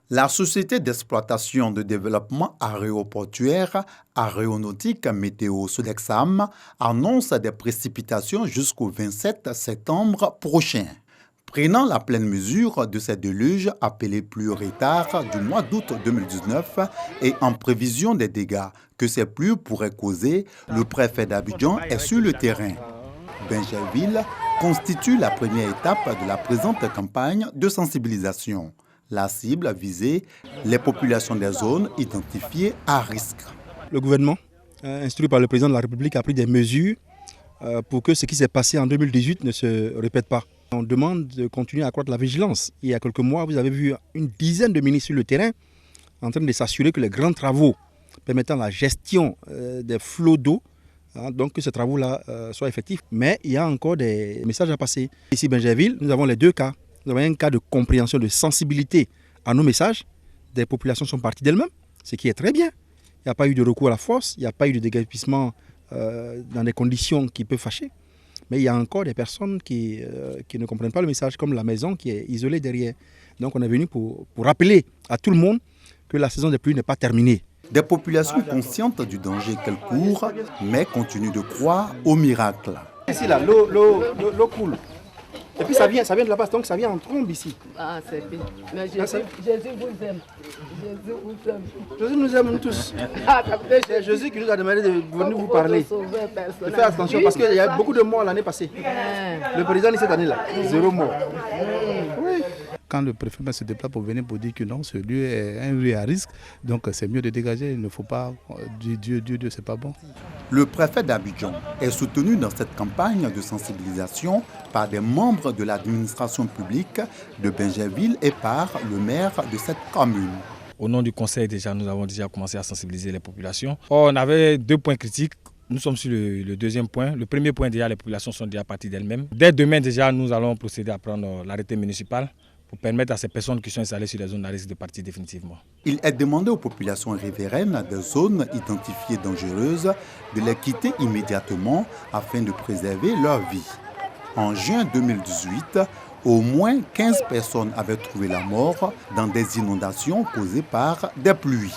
La société d'exploitation de développement aéroportuaire aéronautique Météo Sodexam annonce des précipitations jusqu'au 27 septembre prochain. Prenant la pleine mesure de ces déluges appelés pluies retards du mois d'août 2019 et en prévision des dégâts que ces pluies pourraient causer, le préfet d'Abidjan est sur le terrain. Bingerville constitue la première étape de la présente campagne de sensibilisation. La cible visée, les populations des zones identifiées à risque. Le gouvernement, instruit par le président de la République, a pris des mesures pour que ce qui s'est passé en 2018 ne se répète pas. On demande de continuer à accroître la vigilance. Il y a quelques mois, vous avez vu une dizaine de ministres sur le terrain en train de s'assurer que les grands travaux permettant la gestion des flots d'eau, donc que ces travaux-là soient effectifs. Mais il y a encore des messages à passer. Ici, à Bingerville, nous avons les deux cas. Nous avons un cas de compréhension, de sensibilité à nos messages. Des populations sont parties d'elles-mêmes, ce qui est très bien. Il n'y a pas eu de recours à la force, il n'y a pas eu de déguerpissement dans des conditions qui peuvent fâcher. Mais il y a encore des personnes qui ne comprennent pas le message, comme la maison qui est isolée derrière. Donc on est venu pour rappeler à tout le monde que la saison des pluies n'est pas terminée. Des populations conscientes du danger qu'elles courent, mais continuent de croire au miracle. Ici, là, l'eau coule. Et puis ça vient de là-bas, donc ça vient en trombe ici. Ah, c'est bien. Mais Jésus vous aime. Jésus vous aime. Jésus nous aime, nous tous. C'est Jésus qui nous a demandé de venir vous parler. De faire attention, parce qu'il y a beaucoup de morts l'année passée. Le président dit cette année-là, 0 mort. Oui. Quand le préfet se déplace pour venir pour dire que non, ce lieu est un lieu à risque, donc c'est mieux de dégager, il ne faut pas Dieu, c'est pas bon. Le préfet d'Abidjan est soutenu dans cette campagne de sensibilisation par des membres de l'administration publique de Bingerville et par le maire de cette commune. Au nom du conseil, nous avons déjà commencé à sensibiliser les populations. On avait 2 points critiques. Nous sommes sur le deuxième point. Le premier point, déjà, les populations sont déjà parties d'elles-mêmes. Dès demain, déjà, nous allons procéder à prendre l'arrêté municipal pour permettre à ces personnes qui sont installées sur les zones à risque de partir définitivement. Il est demandé aux populations riveraines des zones identifiées dangereuses de les quitter immédiatement afin de préserver leur vie. En juin 2018, au moins 15 personnes avaient trouvé la mort dans des inondations causées par des pluies.